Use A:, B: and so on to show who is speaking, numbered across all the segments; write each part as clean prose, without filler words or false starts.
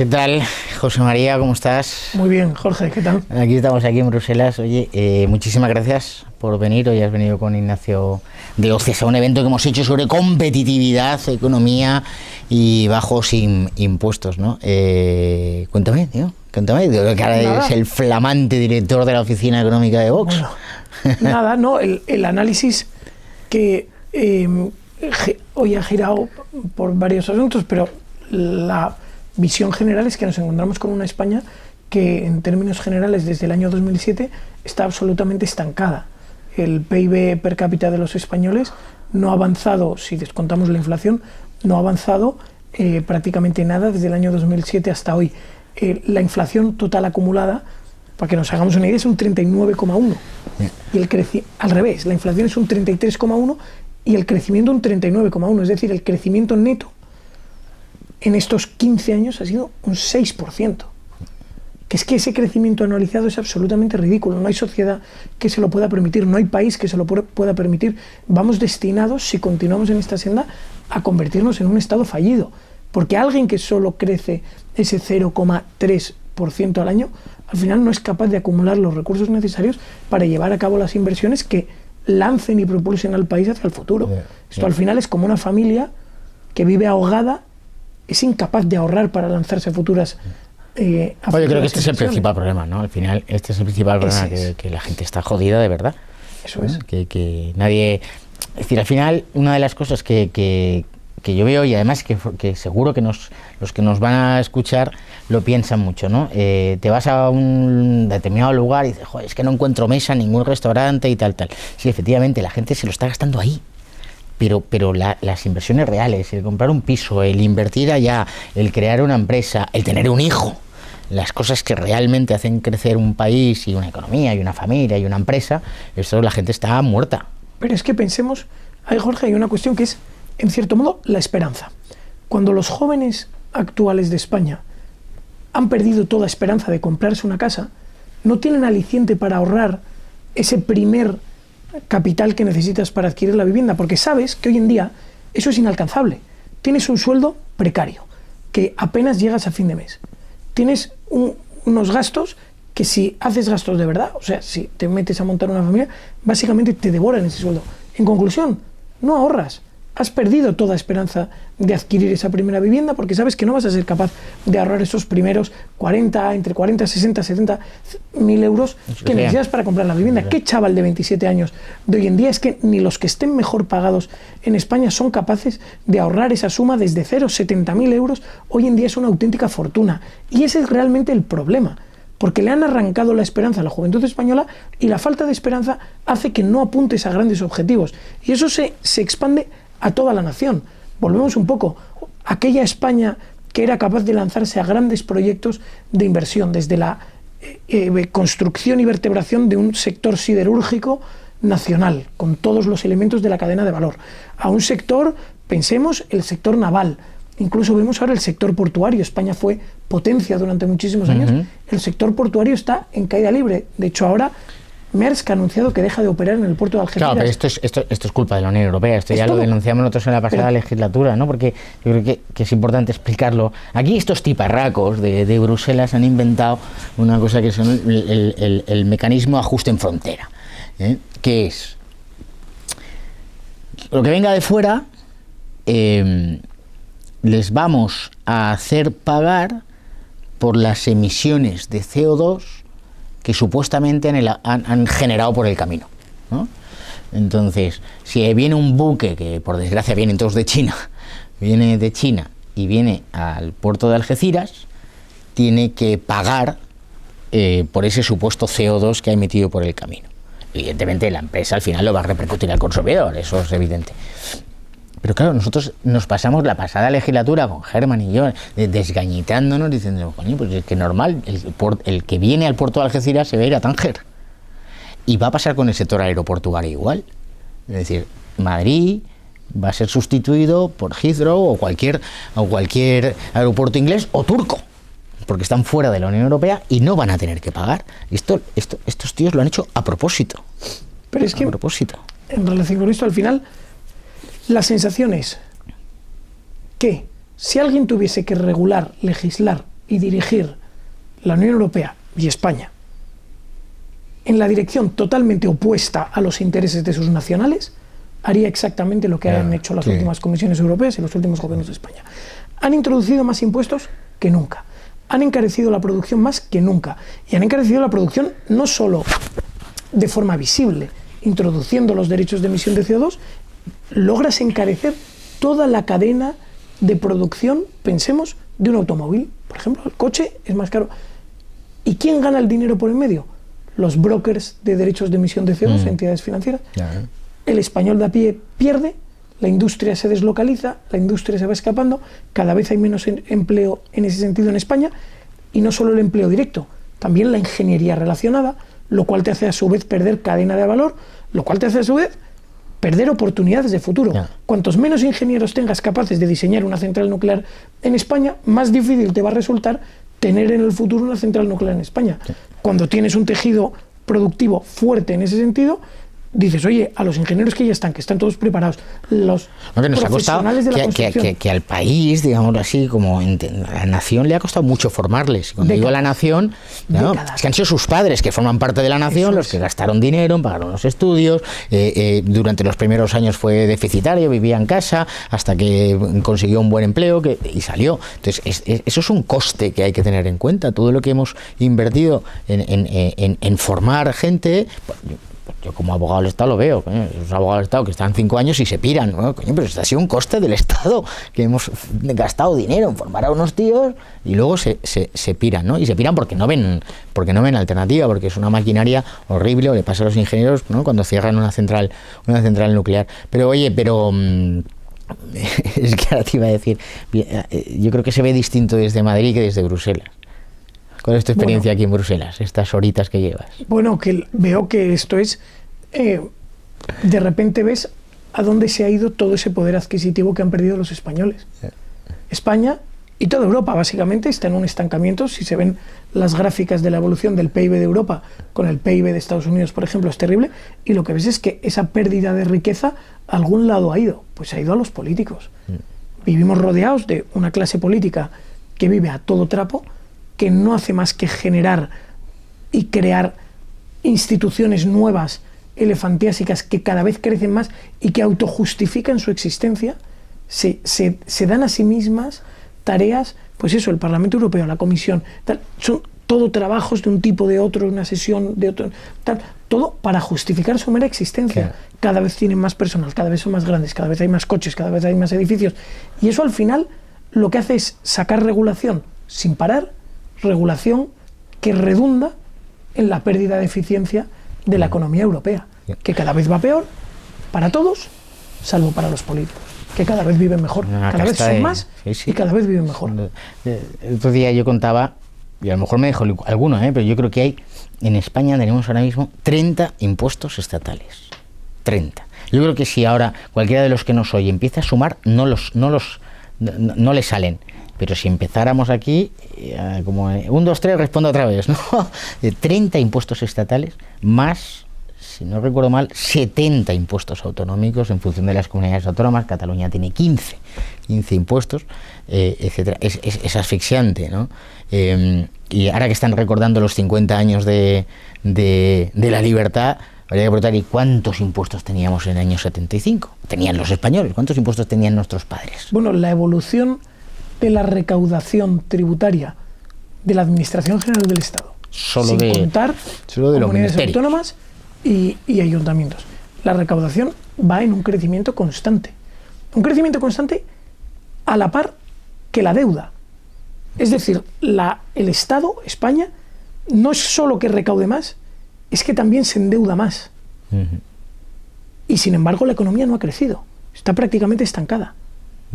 A: ¿Qué tal, José María? ¿Cómo estás?
B: Muy bien, Jorge, ¿qué tal?
A: Estamos aquí en Bruselas. Oye, muchísimas gracias por venir. Hoy has venido con Ignacio de OCESA, un evento que hemos hecho sobre competitividad, economía y bajos impuestos, ¿no? Cuéntame, tío. Cuéntame, que ahora eres el flamante director de la Oficina Económica de Vox.
B: Bueno, nada, no, el análisis que hoy ha girado por varios asuntos, pero la visión general es que nos encontramos con una España que en términos generales desde el año 2007 está absolutamente estancada. El PIB per cápita de los españoles no ha avanzado, si descontamos la inflación, no ha avanzado prácticamente nada desde el año 2007 hasta hoy. La inflación total acumulada, para que nos hagamos una idea, es un 39,1. Y al revés, la inflación es un 33,1 y el crecimiento un 39,1. Es decir, el crecimiento neto en estos 15 años ha sido un 6%. Que es que ese crecimiento anualizado es absolutamente ridículo. No hay sociedad que se lo pueda permitir, no hay país que se lo pueda permitir. Vamos destinados, si continuamos en esta senda, a convertirnos en un estado fallido. Porque alguien que solo crece ese 0,3% al año, al final no es capaz de acumular los recursos necesarios para llevar a cabo las inversiones que lancen y propulsen al país hacia el futuro. Esto al final es como una familia que vive ahogada, es incapaz de ahorrar para lanzarse a futuras
A: yo creo que este es el principal problema, ¿no? Al final, este es el principal problema, que la gente está jodida de verdad.
B: Eso es.
A: Que nadie... Es decir, al final, una de las cosas que yo veo, y además que seguro que los que nos van a escuchar lo piensan mucho, ¿no? Te vas a un determinado lugar y dices, joder, es que no encuentro mesa en ningún restaurante y tal. Sí, efectivamente, la gente se lo está gastando ahí. Pero las inversiones reales, el comprar un piso, el invertir allá, el crear una empresa, el tener un hijo, las cosas que realmente hacen crecer un país y una economía y una familia y una empresa, eso la gente está muerta.
B: Pero es que pensemos, ahí Jorge, hay una cuestión que es, en cierto modo, la esperanza. Cuando los jóvenes actuales de España han perdido toda esperanza de comprarse una casa, no tienen aliciente para ahorrar ese primer capital que necesitas para adquirir la vivienda, porque sabes que hoy en día eso es inalcanzable. Tienes un sueldo precario, que apenas llegas a fin de mes. Tienes unos gastos que, si haces gastos de verdad, o sea, si te metes a montar una familia, básicamente te devoran ese sueldo. En conclusión, no ahorras. Has perdido toda esperanza de adquirir esa primera vivienda porque sabes que no vas a ser capaz de ahorrar esos primeros entre 40, 60, 70 mil euros que necesitas para comprar la vivienda. ¿Qué chaval de 27 años de hoy en día? Es que ni los que estén mejor pagados en España son capaces de ahorrar esa suma desde cero, 70.000 euros. Hoy en día es una auténtica fortuna. Y ese es realmente el problema. Porque le han arrancado la esperanza a la juventud española y la falta de esperanza hace que no apuntes a grandes objetivos. Y eso se expande a toda la nación. Volvemos un poco. Aquella España que era capaz de lanzarse a grandes proyectos de inversión, desde la construcción y vertebración de un sector siderúrgico nacional, con todos los elementos de la cadena de valor, a un sector, pensemos, el sector naval. Incluso vemos ahora el sector portuario. España fue potencia durante muchísimos años. El sector portuario está en caída libre. De hecho, ahora Maersk ha anunciado que deja de operar en el puerto de Algeciras.
A: Claro, pero esto es culpa de la Unión Europea. Esto ya lo denunciamos nosotros en la pasada legislatura, ¿no? Porque yo creo que es importante explicarlo. Aquí estos tiparracos de Bruselas han inventado una cosa que es el mecanismo ajuste en frontera. ¿Qué es? Lo que venga de fuera les vamos a hacer pagar por las emisiones de CO2 que supuestamente han generado por el camino, ¿no? Entonces, si viene un buque, que por desgracia vienen todos de China, viene de China y viene al puerto de Algeciras, tiene que pagar por ese supuesto CO2 que ha emitido por el camino. Evidentemente la empresa al final lo va a repercutir al consumidor, eso es evidente. Pero claro, nosotros nos pasamos la pasada legislatura con Germán y yo desgañitándonos, diciendo, coño, pues es que normal, el que viene al puerto de Algeciras se va a ir a Tánger. Y va a pasar con el sector aeroportuario igual. Es decir, Madrid va a ser sustituido por Heathrow o cualquier aeropuerto inglés o turco, porque están fuera de la Unión Europea y no van a tener que pagar. Estos tíos lo han hecho a propósito.
B: Pero es que,
A: a propósito.
B: En relación con esto, al final, la sensación es que si alguien tuviese que regular, legislar y dirigir la Unión Europea y España en la dirección totalmente opuesta a los intereses de sus nacionales, haría exactamente lo que han hecho las últimas comisiones europeas y los últimos gobiernos de España. Han introducido más impuestos que nunca. Han encarecido la producción más que nunca. Y han encarecido la producción no solo de forma visible, introduciendo los derechos de emisión de CO2, logras encarecer toda la cadena de producción, pensemos, de un automóvil. Por ejemplo, el coche es más caro. ¿Y quién gana el dinero por en medio? Los brokers de derechos de emisión de CO2, entidades financieras. El español de a pie pierde, la industria se deslocaliza, la industria se va escapando, cada vez hay menos empleo en ese sentido en España, y no solo el empleo directo, también la ingeniería relacionada, lo cual te hace a su vez perder cadena de valor, lo cual te hace a su vez perder oportunidades de futuro. Cuantos menos ingenieros tengas capaces de diseñar una central nuclear en España, más difícil te va a resultar tener en el futuro una central nuclear en España. Cuando tienes un tejido productivo fuerte en ese sentido, dices, oye, a los ingenieros que ya están, que están todos preparados, los profesionales de la construcción...
A: Que al país, digámoslo así, como a la nación le ha costado mucho formarles. Y cuando digo la nación, no, es que han sido sus padres, que forman parte de la nación, los que gastaron dinero, pagaron los estudios, durante los primeros años fue deficitario, vivía en casa, hasta que consiguió un buen empleo y salió. Entonces, eso es un coste que hay que tener en cuenta. Todo lo que hemos invertido en formar gente... Yo como abogado del Estado lo veo, los abogados del Estado que están 5 años y se piran, ¿no? Coño, pero esto ha sido un coste del Estado, que hemos gastado dinero en formar a unos tíos y luego se piran, ¿no? Y se piran porque no ven alternativa, porque es una maquinaria horrible, o le pasa a los ingenieros, ¿no? Cuando cierran una central nuclear. Pero oye, es que ahora te iba a decir, yo creo que se ve distinto desde Madrid que desde Bruselas. ¿Cuál es tu experiencia aquí en Bruselas, estas horitas que llevas?
B: Bueno, que veo que esto es... de repente ves a dónde se ha ido todo ese poder adquisitivo que han perdido los españoles. España y toda Europa, básicamente, está en un estancamiento. Si se ven las gráficas de la evolución del PIB de Europa con el PIB de Estados Unidos, por ejemplo, es terrible. Y lo que ves es que esa pérdida de riqueza a algún lado ha ido. Pues ha ido a los políticos. Vivimos rodeados de una clase política que vive a todo trapo, que no hace más que generar y crear instituciones nuevas, elefantiásicas, que cada vez crecen más y que autojustifican su existencia, se dan a sí mismas tareas, pues eso, el Parlamento Europeo, la Comisión, tal, son todo trabajos de un tipo, de otro, una sesión de otro, tal, todo para justificar su mera existencia. Cada vez tienen más personal, cada vez son más grandes, cada vez hay más coches, cada vez hay más edificios, y eso al final lo que hace es sacar regulación sin parar, regulación que redunda en la pérdida de eficiencia de la economía europea, que cada vez va peor para todos, salvo para los políticos, que cada vez viven mejor, cada vez son más y cada vez viven mejor.
A: El otro día yo contaba, y a lo mejor me dejo alguno, pero yo creo que hay, en España tenemos ahora mismo 30 impuestos estatales. 30. Yo creo que si ahora cualquiera de los que nos oye empieza a sumar, no le salen. Pero si empezáramos aquí, como 1, 2, 3, respondo otra vez, ¿no? 30 impuestos estatales, más, si no recuerdo mal, 70 impuestos autonómicos en función de las comunidades autónomas. Cataluña tiene 15 impuestos, etcétera. Es asfixiante, ¿no? Y ahora que están recordando los 50 años de la libertad, habría que preguntar, ¿y cuántos impuestos teníamos en el año 75? Tenían los españoles, ¿cuántos impuestos tenían nuestros padres?
B: Bueno, la evolución de la recaudación tributaria de la Administración General del Estado, sin contar comunidades autónomas y ayuntamientos. La recaudación va en un crecimiento constante a la par que la deuda. Es decir, el Estado, España, no es solo que recaude más, es que también se endeuda más. Y sin embargo la economía no ha crecido, está prácticamente estancada.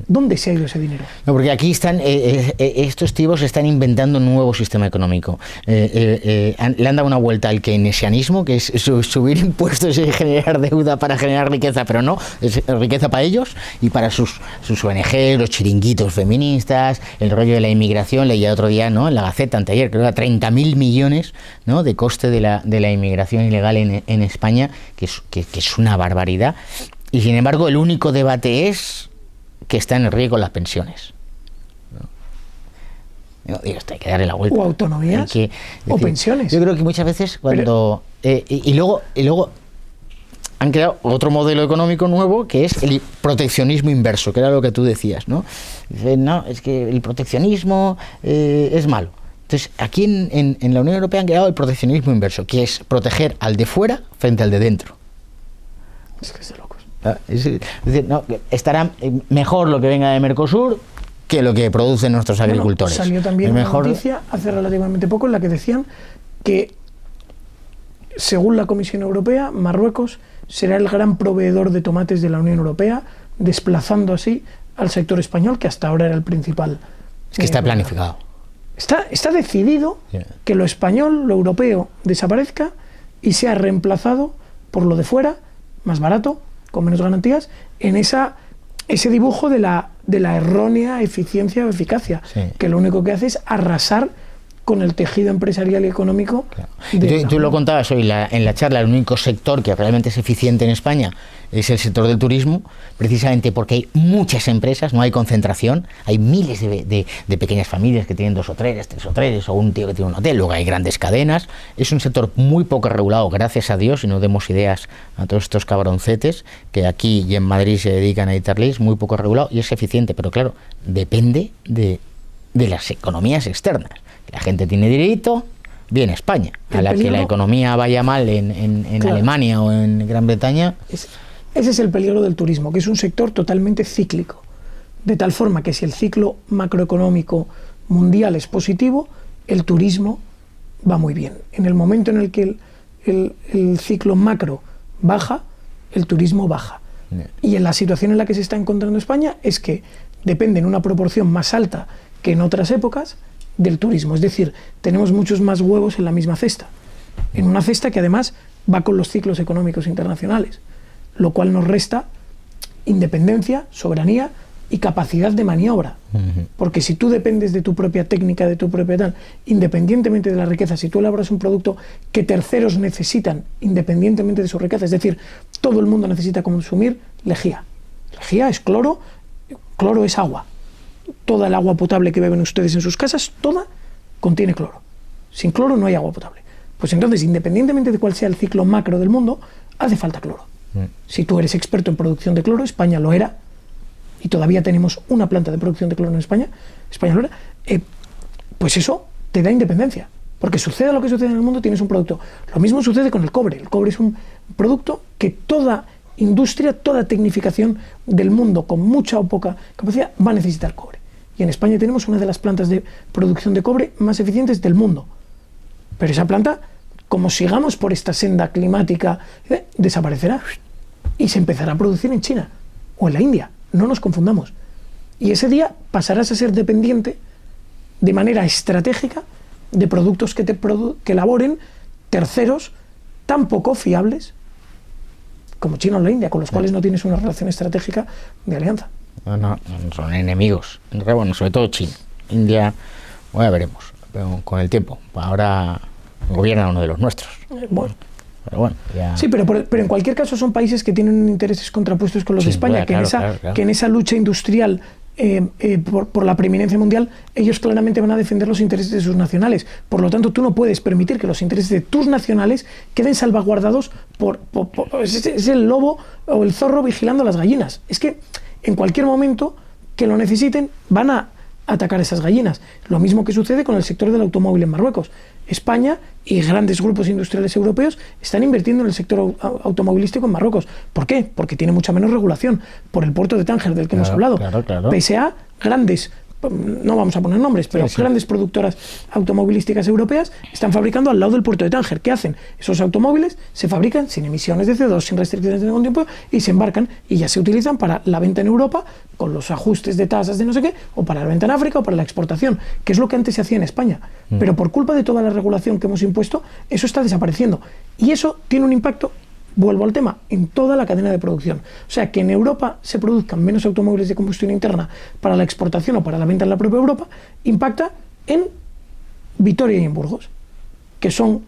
B: ¿Dónde se ha ido ese dinero?
A: No, porque aquí están estos tipos están inventando un nuevo sistema económico. Le han dado una vuelta al keynesianismo, que es subir impuestos y generar deuda para generar riqueza, pero no, es riqueza para ellos y para sus ONG, los chiringuitos feministas, el rollo de la inmigración. Leía otro día, ¿no?, en la Gaceta, anteayer, creo que era 30.000 millones, ¿no?, de coste de la inmigración ilegal en España, que es una barbaridad. Y sin embargo, el único debate es que está en riesgo las pensiones, Digo, esto hay que darle la vuelta.
B: O autonomías, o pensiones.
A: Yo creo que muchas veces cuando... y luego han creado otro modelo económico nuevo, que es el proteccionismo inverso, que era lo que tú decías, ¿no? Dicen, no, es que el proteccionismo es malo. Entonces, aquí en la Unión Europea han creado el proteccionismo inverso, que es proteger al de fuera frente al de dentro.
B: Es que es de locos.
A: Es decir, no, estará mejor lo que venga de Mercosur que lo que producen nuestros agricultores.
B: Salió también una noticia hace relativamente poco en la que decían que, según la Comisión Europea, Marruecos será el gran proveedor de tomates de la Unión Europea, desplazando así al sector español, que hasta ahora era el principal.
A: Es que está planificado.
B: Está decidido que lo español, lo europeo, desaparezca y sea reemplazado por lo de fuera, más barato, con menos garantías, en ese dibujo de la errónea eficiencia o eficacia, que lo único que hace es arrasar con el tejido empresarial y económico.
A: Claro. Tú lo contabas hoy en la charla, el único sector que realmente es eficiente en España es el sector del turismo, precisamente porque hay muchas empresas, no hay concentración, hay miles de pequeñas familias que tienen 2 hoteles, 3 hoteles, o un tío que tiene un hotel, luego hay grandes cadenas. Es un sector muy poco regulado, gracias a Dios, y no demos ideas a todos estos cabroncetes que aquí y en Madrid se dedican a editar leyes, muy poco regulado y es eficiente, pero claro, depende de las economías externas. La gente tiene dinerito, viene a España. A la que la economía vaya mal en claro, Alemania o en Gran Bretaña...
B: Ese es el peligro del turismo, que es un sector totalmente cíclico. De tal forma que si el ciclo macroeconómico mundial es positivo, el turismo va muy bien. En el momento en el que el ciclo macro baja, el turismo baja. Y en la situación en la que se está encontrando España es que depende en una proporción más alta que en otras épocas del turismo. Es decir, tenemos muchos más huevos en la misma cesta. En una cesta que además va con los ciclos económicos internacionales, lo cual nos resta independencia, soberanía y capacidad de maniobra. Porque si tú dependes de tu propia técnica, de tu propia tal, independientemente de la riqueza, si tú elaboras un producto que terceros necesitan independientemente de su riqueza, es decir, todo el mundo necesita consumir lejía. Lejía es cloro es agua. Toda el agua potable que beben ustedes en sus casas, toda contiene cloro. Sin cloro no hay agua potable. Pues entonces, independientemente de cuál sea el ciclo macro del mundo, hace falta cloro. Si tú eres experto en producción de cloro, España lo era, y todavía tenemos una planta de producción de cloro en España lo era, pues eso te da independencia. Porque suceda lo que sucede en el mundo, tienes un producto. Lo mismo sucede con el cobre. El cobre es un producto que toda industria, toda tecnificación del mundo con mucha o poca capacidad va a necesitar cobre. Y en España tenemos una de las plantas de producción de cobre más eficientes del mundo. Pero esa planta, como sigamos por esta senda climática, desaparecerá y se empezará a producir en China o en la India. No nos confundamos. Y ese día pasarás a ser dependiente de manera estratégica de productos que elaboren terceros tan poco fiables como China o la India, con los cuales no tienes una relación estratégica de alianza.
A: No, son enemigos. Bueno, sobre todo China. India, bueno, veremos. Pero con el tiempo. Ahora gobierna uno de los nuestros.
B: Bueno.
A: Pero bueno, ya...
B: Sí, pero en cualquier caso son países que tienen intereses contrapuestos con los de España, que en esa lucha industrial por la preeminencia mundial, ellos claramente van a defender los intereses de sus nacionales. Por lo tanto, tú no puedes permitir que los intereses de tus nacionales queden salvaguardados es el lobo o el zorro vigilando a las gallinas. Es que en cualquier momento que lo necesiten van a atacar esas gallinas. Lo mismo que sucede con el sector del automóvil en Marruecos. España y grandes grupos industriales europeos están invirtiendo en el sector automovilístico en Marruecos. ¿Por qué? Porque tiene mucha menos regulación. Por el puerto de Tánger, del que hemos hablado.
A: Claro.
B: Pese a grandes, no vamos a poner nombres, pero grandes productoras automovilísticas europeas están fabricando al lado del puerto de Tánger. ¿Qué hacen? Esos automóviles se fabrican sin emisiones de CO2, sin restricciones de ningún tipo, y se embarcan y ya se utilizan para la venta en Europa con los ajustes de tasas de no sé qué, o para la venta en África o para la exportación, que es lo que antes se hacía en España. Pero por culpa de toda la regulación que hemos impuesto, eso está desapareciendo. Y eso tiene un impacto, vuelvo al tema, en toda la cadena de producción. O sea, que en Europa se produzcan menos automóviles de combustión interna para la exportación o para la venta en la propia Europa, impacta en Vitoria y en Burgos, que son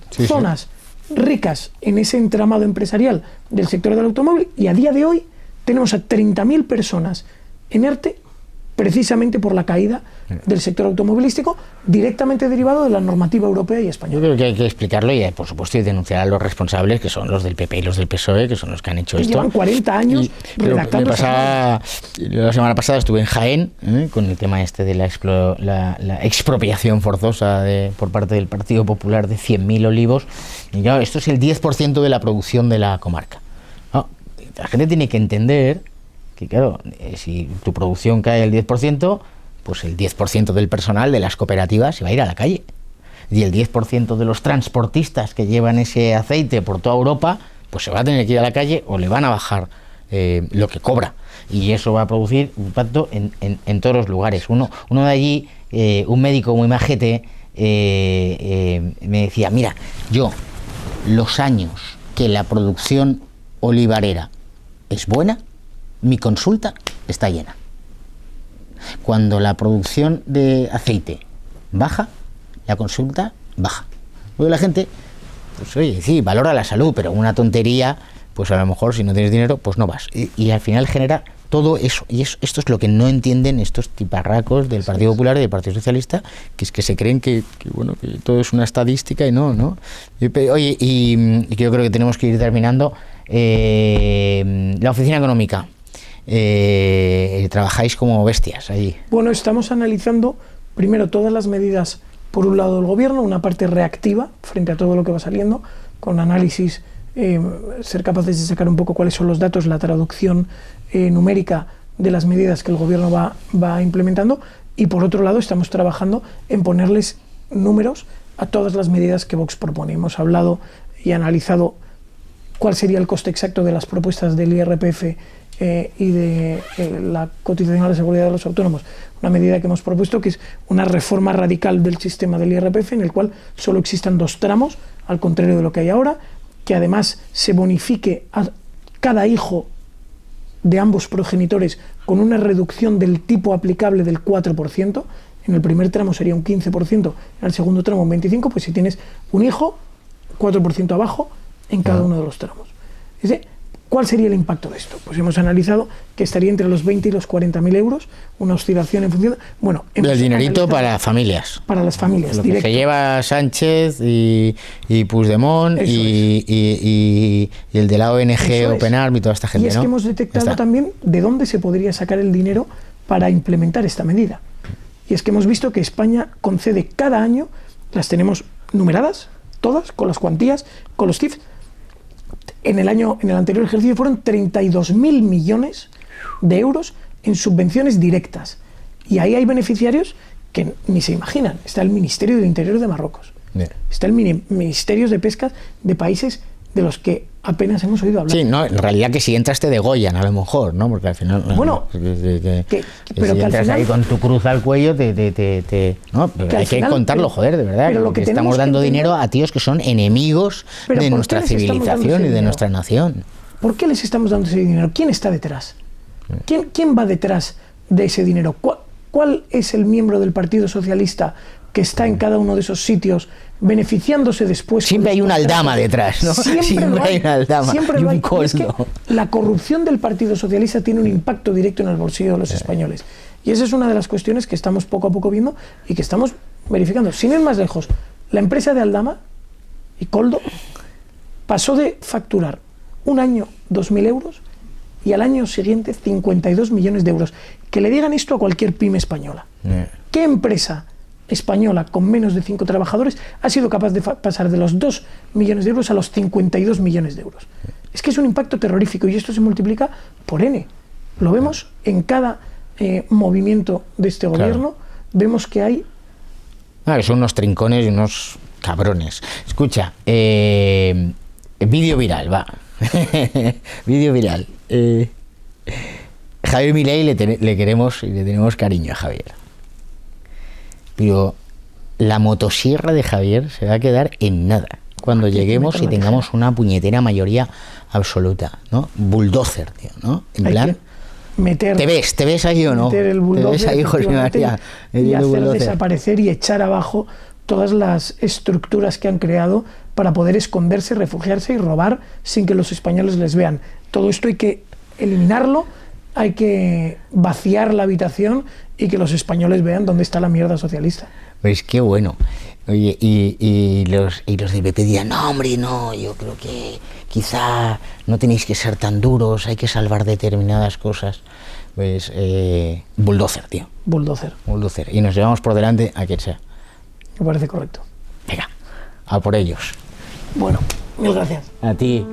B: zonas ricas en ese entramado empresarial del sector del automóvil, y a día de hoy tenemos a 30.000 personas en ERTE precisamente por la caída del sector automovilístico, directamente derivado de la normativa europea y
A: Yo
B: española.
A: creo que hay que explicarlo y, por supuesto, y denunciar a los responsables, que son los del PP y los del PSOE, que son los que han hecho esto.
B: Llevan 40 años
A: Pero
B: redactando
A: la semana pasada estuve en Jaén con el tema este de la expropiación forzosa por parte del Partido Popular de 100.000 olivos. Y claro, esto es el 10% de la producción de la comarca. No, la gente tiene que entender que, claro, si tu producción cae el 10%, pues el 10% del personal de las cooperativas se va a ir a la calle. Y el 10% de los transportistas que llevan ese aceite por toda Europa, pues se va a tener que ir a la calle o le van a bajar lo que cobra. Y eso va a producir impacto en todos los lugares. Uno de allí, un médico muy majete, me decía, mira, yo los años que la producción olivarera es buena, mi consulta está llena. Cuando la producción de aceite baja, la consulta baja. Porque la gente, pues oye, sí, valora la salud, pero una tontería, pues a lo mejor si no tienes dinero, pues no vas. Y al final genera todo eso. Y esto es lo que no entienden estos tiparracos del Partido Popular y del Partido Socialista, que es que se creen que todo es una estadística y no. Oye, y yo creo que tenemos que ir terminando. La oficina económica. Trabajáis como bestias ahí.
B: Bueno, estamos analizando primero todas las medidas, por un lado del gobierno, una parte reactiva frente a todo lo que va saliendo, con análisis, ser capaces de sacar un poco cuáles son los datos, la traducción numérica de las medidas que el gobierno va implementando, y por otro lado estamos trabajando en ponerles números a todas las medidas que Vox propone. Hemos hablado y analizado cuál sería el coste exacto de las propuestas del IRPF y de la cotización a la seguridad de los autónomos, una medida que hemos propuesto que es una reforma radical del sistema del IRPF en el cual solo existan 2 tramos, al contrario de lo que hay ahora, que además se bonifique a cada hijo de ambos progenitores con una reducción del tipo aplicable del 4%, en el primer tramo sería un 15%, en el segundo tramo un 25%, pues si tienes un hijo, 4% abajo en cada uno de los tramos. Es decir, ¿cuál sería el impacto de esto? Pues hemos analizado que estaría entre los 20 y los 40.000 euros, una oscilación en función... Bueno,
A: el dinerito para familias.
B: Para las familias.
A: Lo que se lleva Sánchez y Puigdemont y el de la ONG Open Arms y toda esta gente.
B: Y es que hemos detectado también de dónde se podría sacar el dinero para implementar esta medida. Y es que hemos visto que España concede cada año, las tenemos numeradas, todas, con las cuantías, con los TIF. En el anterior ejercicio fueron 32.000 millones de euros en subvenciones directas. Y ahí hay beneficiarios que ni se imaginan. Está el Ministerio del Interior de Marruecos. Está el Ministerio de Pesca de países de los que apenas hemos oído hablar.
A: Sí, no, en realidad que si entras te degollan a lo mejor, ¿no? Porque al final...
B: Bueno,
A: pero
B: si
A: que entras al final, ahí con tu cruz al cuello, no, pero hay que contarlo, joder, de verdad. Pero que estamos dando dinero a tíos que son enemigos de nuestra civilización y de nuestra nación.
B: ¿Por qué les estamos dando ese dinero? ¿Quién está detrás? ¿Quién va detrás de ese dinero? ¿Cuál es el miembro del Partido Socialista que está en cada uno de esos sitios beneficiándose después?
A: Siempre hay una aldama detrás, ¿no? Siempre hay una aldama y un coldo.
B: Es que la corrupción del Partido Socialista tiene un impacto directo en el bolsillo de los españoles. Y esa es una de las cuestiones que estamos poco a poco viendo y que estamos verificando. Sin ir más lejos, la empresa de Aldama y Coldo pasó de facturar un año 2.000 euros y al año siguiente 52 millones de euros. Que le digan esto a cualquier pyme española. ¿Qué empresa española con menos de 5 trabajadores ha sido capaz de pasar de los 2 millones de euros a los 52 millones de euros? Es que es un impacto terrorífico y esto se multiplica por N. Lo vemos en cada movimiento de este gobierno. Vemos que hay...
A: que son unos trincones y unos cabrones. Escucha, vídeo viral, va. Vídeo viral. Javier Milei le queremos y le tenemos cariño a Javier. Pero la motosierra de Javier se va a quedar en nada cuando lleguemos y tengamos una puñetera mayoría absoluta, ¿no? Bulldozer, tío, ¿no? En plan, ¿te ves ahí o no?
B: El bulldozer,
A: ¿te ves ahí, José María?
B: Y hacer desaparecer y echar abajo todas las estructuras que han creado para poder esconderse, refugiarse y robar sin que los españoles les vean. Todo esto hay que eliminarlo hay que vaciar la habitación y que los españoles vean dónde está la mierda socialista.
A: Pues qué bueno. Oye, y los del PP dirán, no, hombre, no, yo creo que quizá no tenéis que ser tan duros, hay que salvar determinadas cosas. Pues, bulldozer, tío.
B: Bulldozer.
A: Bulldozer. Y nos llevamos por delante a quien sea.
B: Me parece correcto.
A: Venga, a por ellos.
B: Bueno, mil gracias.
A: A ti.